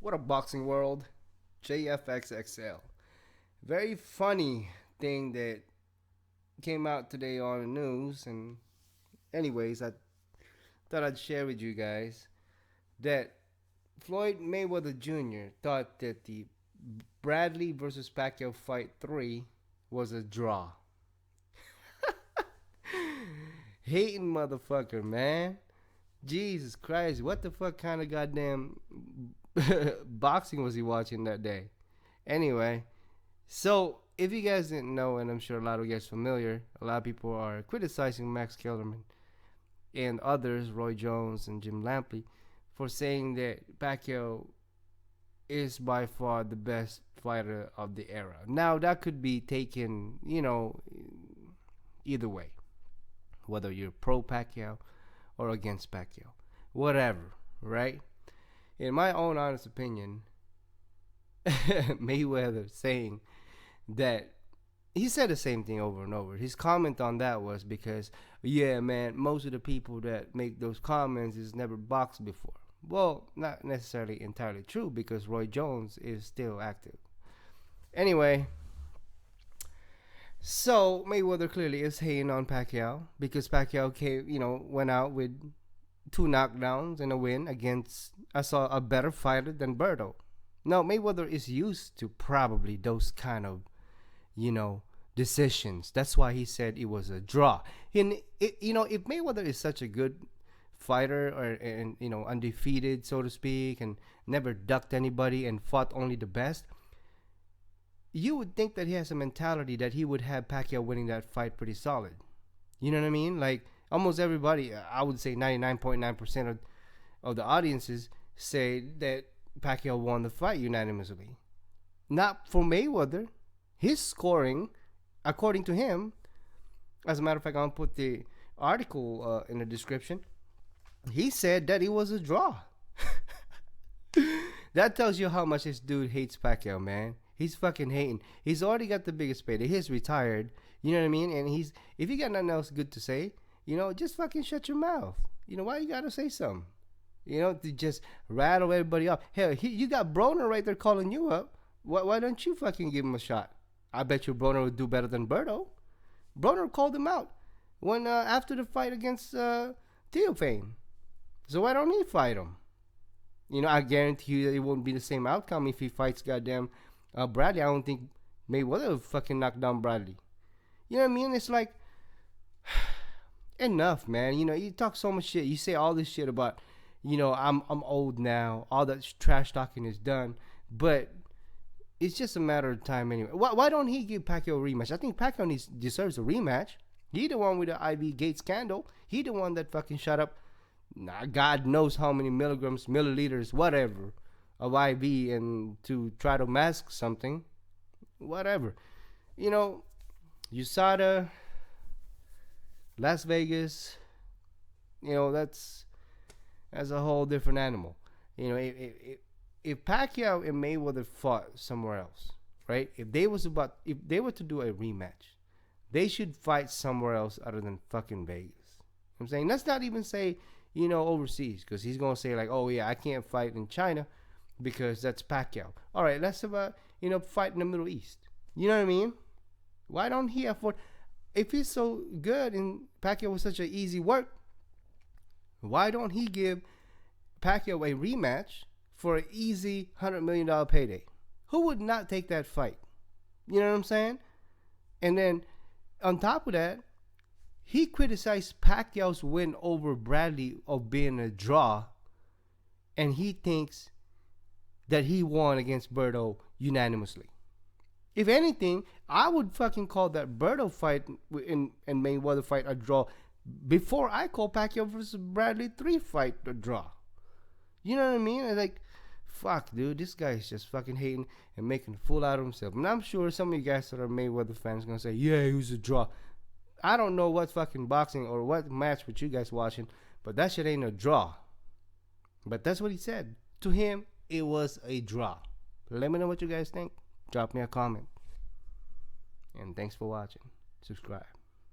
What a boxing world. JFXXL. Very funny thing that came out today on the news. And, anyways, I thought I'd share with you guys that Floyd Mayweather Jr. thought that the Bradley versus Pacquiao fight 3 was a draw. Hating motherfucker, man. Jesus Christ. What the fuck kind of goddamn boxing was he watching that day? Anyway, so if you guys didn't know, and I'm sure a lot of you guys familiar, a lot of people are criticizing Max Kellerman and others, Roy Jones and Jim Lampley, for saying that Pacquiao is by far the best fighter of the era. Now that could be taken, either way, whether you're pro Pacquiao or against Pacquiao, whatever, right? In my own honest opinion, Mayweather saying that he said the same thing over and over. His comment on that was because, yeah, man, most of the people that make those comments is never boxed before. Well, not necessarily entirely true because Roy Jones is still active. Anyway, so Mayweather clearly is hating on Pacquiao because Pacquiao went out with 2 knockdowns and a win against I saw a better fighter than Berto. Now Mayweather is used to probably those kind of decisions. That's why he said it was a draw. And if Mayweather is such a good fighter and undefeated so to speak and never ducked anybody and fought only the best, you would think that he has a mentality that he would have Pacquiao winning that fight pretty solid. You know what I mean? Like almost everybody, I would say 99.9% of the audiences say that Pacquiao won the fight unanimously. Not for Mayweather. His scoring, according to him, as a matter of fact, I'm going to put the article in the description. He said that it was a draw. That tells you how much this dude hates Pacquiao, man. He's fucking hating. He's already got the biggest payday. He's retired. You know what I mean? And if you got nothing else good to say, just fucking shut your mouth. Why you gotta say something? To just rattle everybody up. Hell, you got Broner right there calling you up. Why don't you fucking give him a shot? I bet you Broner would do better than Berto. Broner called him out when after the fight against Theophane. So why don't he fight him? I guarantee you that it won't be the same outcome if he fights goddamn Bradley. I don't think Mayweather would fucking knock down Bradley. You know what I mean? It's like, enough, man. You talk so much shit. You say all this shit about, I'm old now. All that trash talking is done. But it's just a matter of time anyway. Why don't he give Pacquiao a rematch? I think Pacquiao deserves a rematch. He the one with the IV gate scandal. He the one that fucking shut up. God knows how many milligrams, milliliters, whatever, of IV and to try to mask something. Whatever. USADA, Las Vegas, that's a whole different animal. If Pacquiao and Mayweather fought somewhere else, right? If they were to do a rematch, they should fight somewhere else other than fucking Vegas. I'm saying, let's not even say, overseas, because he's gonna say like, oh yeah, I can't fight in China because that's Pacquiao. All right, let's about fight in the Middle East. You know what I mean? Why don't he afford? If he's so good and Pacquiao was such an easy work, why don't he give Pacquiao a rematch for an easy $100 million payday? Who would not take that fight? You know what I'm saying? And then on top of that, he criticized Pacquiao's win over Bradley of being a draw, and he thinks that he won against Berto unanimously. If anything, I would fucking call that Berto fight and Mayweather fight a draw before I call Pacquiao versus Bradley 3 fight a draw. You know what I mean? It's like, fuck, dude, this guy is just fucking hating and making a fool out of himself. And I'm sure some of you guys that are Mayweather fans are going to say, yeah, it was a draw. I don't know what fucking boxing or what match with you guys watching, but that shit ain't a draw. But that's what he said. To him, it was a draw. Let me know what you guys think. Drop me a comment. And thanks for watching. Subscribe.